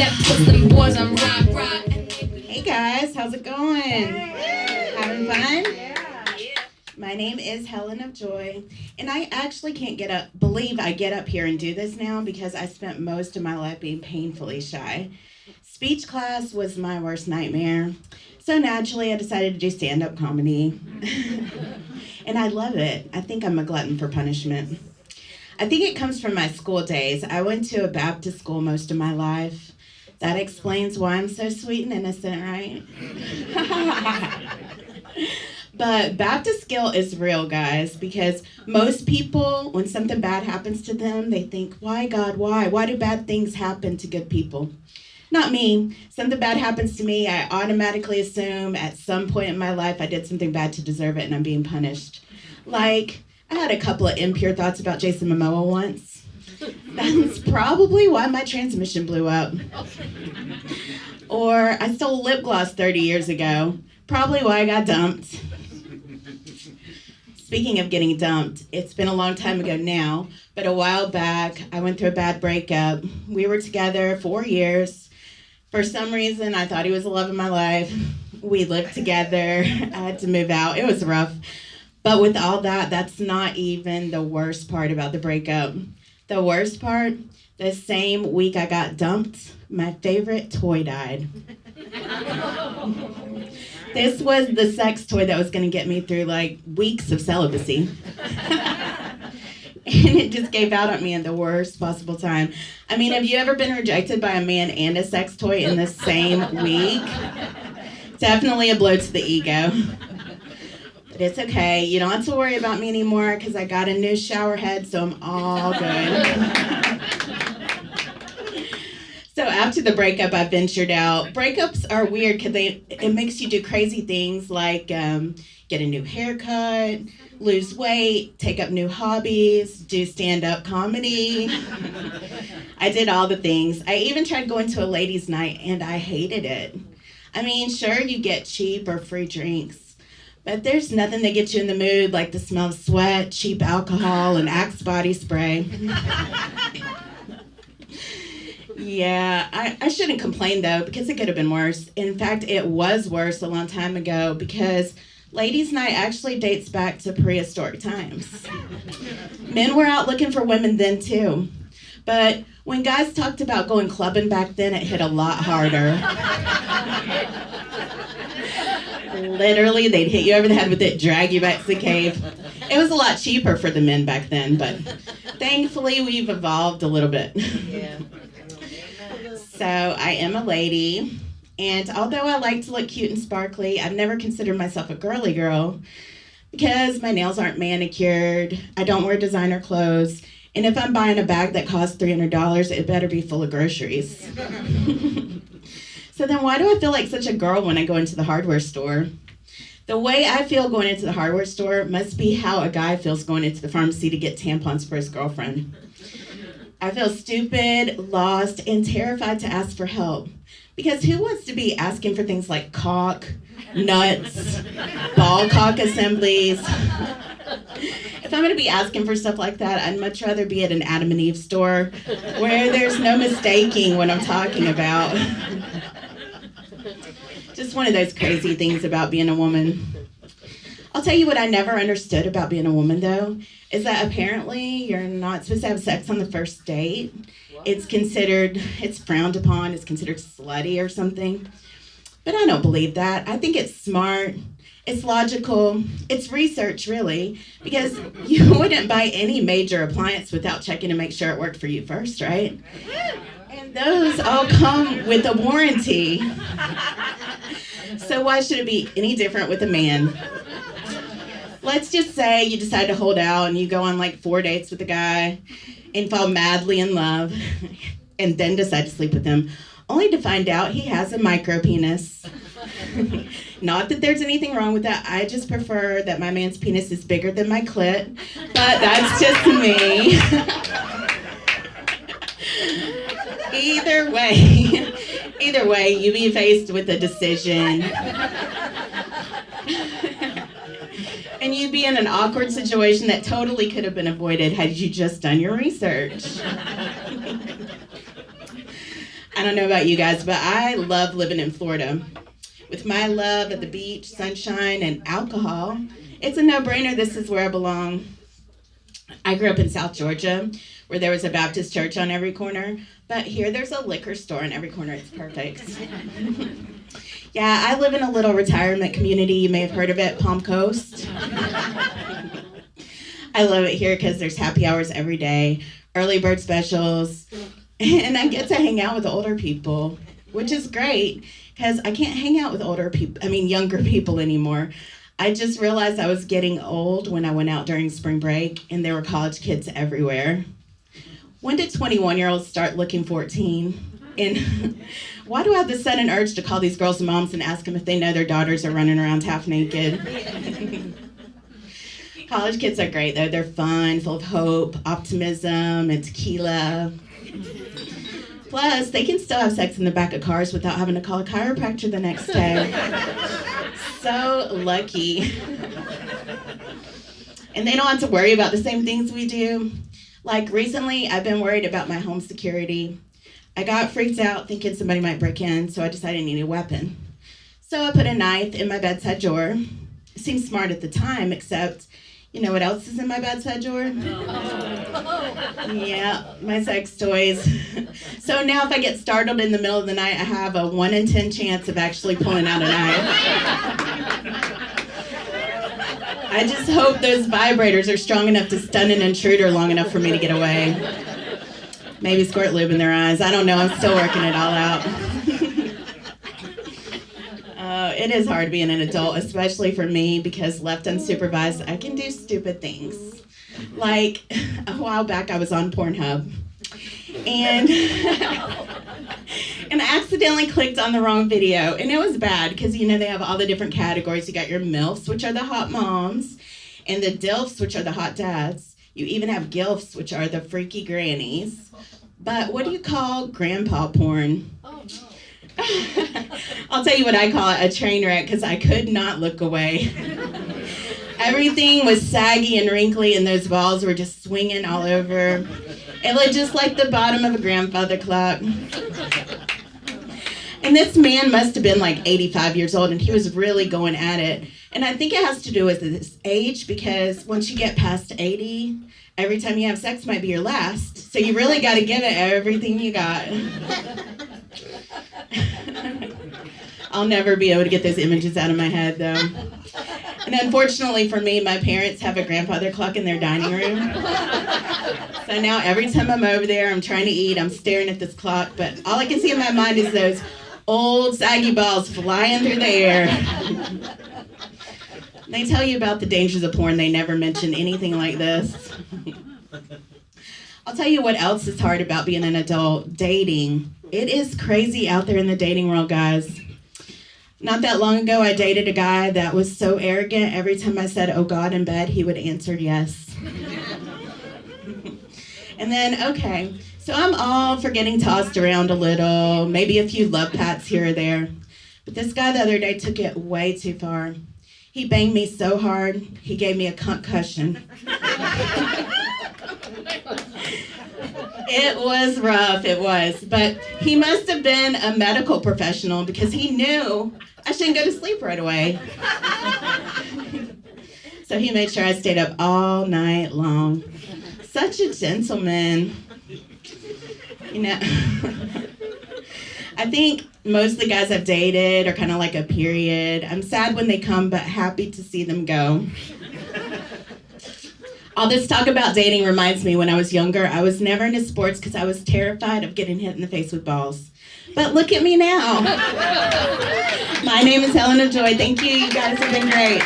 That puts them boys on rock. Hey guys, how's it going? Having fun? My name is Helen of Joy, and I actually can't believe I get up here and do this now because I spent most of my life being painfully shy. Speech class was my worst nightmare, so naturally I decided to do stand-up comedy. And I love it. I think I'm a glutton for punishment. I think it comes from my school days. I went to a Baptist school most of my life. That explains why I'm so sweet and innocent, right? But Baptist guilt is real, guys, because most people, when something bad happens to them, they think, why, God, why? Why do bad things happen to good people? Not me. Something bad happens to me, I automatically assume at some point in my life I did something bad to deserve it and I'm being punished. Like, I had a couple of impure thoughts about Jason Momoa once. That's probably why my transmission blew up. Or I stole lip gloss 30 years ago. Probably why I got dumped. Speaking of getting dumped, it's been a long time ago now, but a while back, I went through a bad breakup. We were together 4 years. For some reason, I thought he was the love of my life. We lived together. I had to move out. It was rough. But with all that, that's not even the worst part about the breakup. The worst part, the same week I got dumped, my favorite toy died. This was the sex toy that was going to get me through like weeks of celibacy. And it just gave out on me in the worst possible time. I mean, have you ever been rejected by a man and a sex toy in the same week? Definitely a blow to the ego. But it's okay. You don't have to worry about me anymore because I got a new shower head, so I'm all good. So after the breakup, I ventured out. Breakups are weird because it makes you do crazy things like get a new haircut, lose weight, take up new hobbies, do stand-up comedy. I did all the things. I even tried going to a ladies' night, and I hated it. I mean, sure, you get cheap or free drinks, but there's nothing that gets you in the mood like the smell of sweat, cheap alcohol, and Axe body spray. Yeah, I shouldn't complain, though, because it could have been worse. In fact, it was worse a long time ago because ladies' night actually dates back to prehistoric times. Men were out looking for women then, too. But when guys talked about going clubbing back then, it hit a lot harder. Literally, they'd hit you over the head with it, drag you back to the cave. It was a lot cheaper for the men back then, but thankfully, we've evolved a little bit. Yeah. So I am a lady, and although I like to look cute and sparkly, I've never considered myself a girly girl because my nails aren't manicured, I don't wear designer clothes, and if I'm buying a bag that costs $300, it better be full of groceries. So then why do I feel like such a girl when I go into the hardware store? The way I feel going into the hardware store must be how a guy feels going into the pharmacy to get tampons for his girlfriend. I feel stupid, lost, and terrified to ask for help. Because who wants to be asking for things like cock, nuts, ball cock assemblies? If I'm going to be asking for stuff like that, I'd much rather be at an Adam and Eve store where there's no mistaking what I'm talking about. Just one of those crazy things about being a woman. I'll tell you what I never understood about being a woman, though, is that apparently you're not supposed to have sex on the first date. It's frowned upon, it's considered slutty or something. But I don't believe that. I think it's smart, it's logical, it's research, really, because you wouldn't buy any major appliance without checking to make sure it worked for you first, right? And those all come with a warranty. So why should it be any different with a man? Let's just say you decide to hold out and you go on like 4 dates with a guy and fall madly in love and then decide to sleep with him, only to find out he has a micro penis. Not that there's anything wrong with that. I just prefer that my man's penis is bigger than my clit, but that's just me. Either way, you be faced with a decision. And you'd be in an awkward situation that totally could have been avoided had you just done your research. I don't know about you guys, but I love living in Florida. With my love of the beach, sunshine, and alcohol, it's a no-brainer this is where I belong. I grew up in South Georgia, where there was a Baptist church on every corner, but here there's a liquor store on every corner. It's perfect. Yeah, I live in a little retirement community. You may have heard of it, Palm Coast. I love it here because there's happy hours every day, early bird specials, and I get to hang out with older people, which is great because I can't hang out with younger people anymore. I just realized I was getting old when I went out during spring break and there were college kids everywhere. When did 21-year-olds start looking 14? And why do I have the sudden urge to call these girls moms and ask them if they know their daughters are running around half naked? College kids are great, though. They're fun, full of hope, optimism, and tequila. Plus, they can still have sex in the back of cars without having to call a chiropractor the next day. So lucky. And they don't have to worry about the same things we do. Like recently, I've been worried about my home security. I got freaked out thinking somebody might break in, so I decided I needed a weapon. So I put a knife in my bedside drawer. It seemed smart at the time, except, you know what else is in my bedside drawer? Yeah, my sex toys. So now if I get startled in the middle of the night, I have a 1 in 10 chance of actually pulling out a knife. I just hope those vibrators are strong enough to stun an intruder long enough for me to get away. Maybe squirt lube in their eyes. I don't know. I'm still working it all out. It is hard being an adult, especially for me, because left unsupervised, I can do stupid things. Like, a while back, I was on Pornhub. And I accidentally clicked on the wrong video. And it was bad because, you know, they have all the different categories. You got your MILFs, which are the hot moms, and the DILFs, which are the hot dads. You even have GILFs, which are the freaky grannies. But what do you call grandpa porn? Oh, no. I'll tell you what I call it, a train wreck, because I could not look away. Everything was saggy and wrinkly, and those balls were just swinging all over. It looked just like the bottom of a grandfather clock. And this man must have been like 85 years old, and he was really going at it. And I think it has to do with his age, because once you get past 80, every time you have sex might be your last. So you really got to give it everything you got. I'll never be able to get those images out of my head, though. And unfortunately for me, my parents have a grandfather clock in their dining room. So now every time I'm over there, I'm trying to eat, I'm staring at this clock, but all I can see in my mind is those old saggy balls flying through the air. They tell you about the dangers of porn, they never mention anything like this. I'll tell you what else is hard about being an adult, dating. It is crazy out there in the dating world, guys. Not that long ago, I dated a guy that was so arrogant, every time I said, "Oh God," in bed, he would answer yes. And then, okay, so I'm all for getting tossed around a little, maybe a few love pats here or there. But this guy the other day took it way too far. He banged me so hard, he gave me a concussion. It was rough, it was. But he must have been a medical professional because he knew I shouldn't go to sleep right away. So he made sure I stayed up all night long. Such a gentleman. You know, I think most of the guys I've dated are kind of like a period. I'm sad when they come, but happy to see them go. All this talk about dating reminds me when I was younger, I was never into sports because I was terrified of getting hit in the face with balls. But look at me now. My name is Helen of Joy. Thank you. You guys have been great.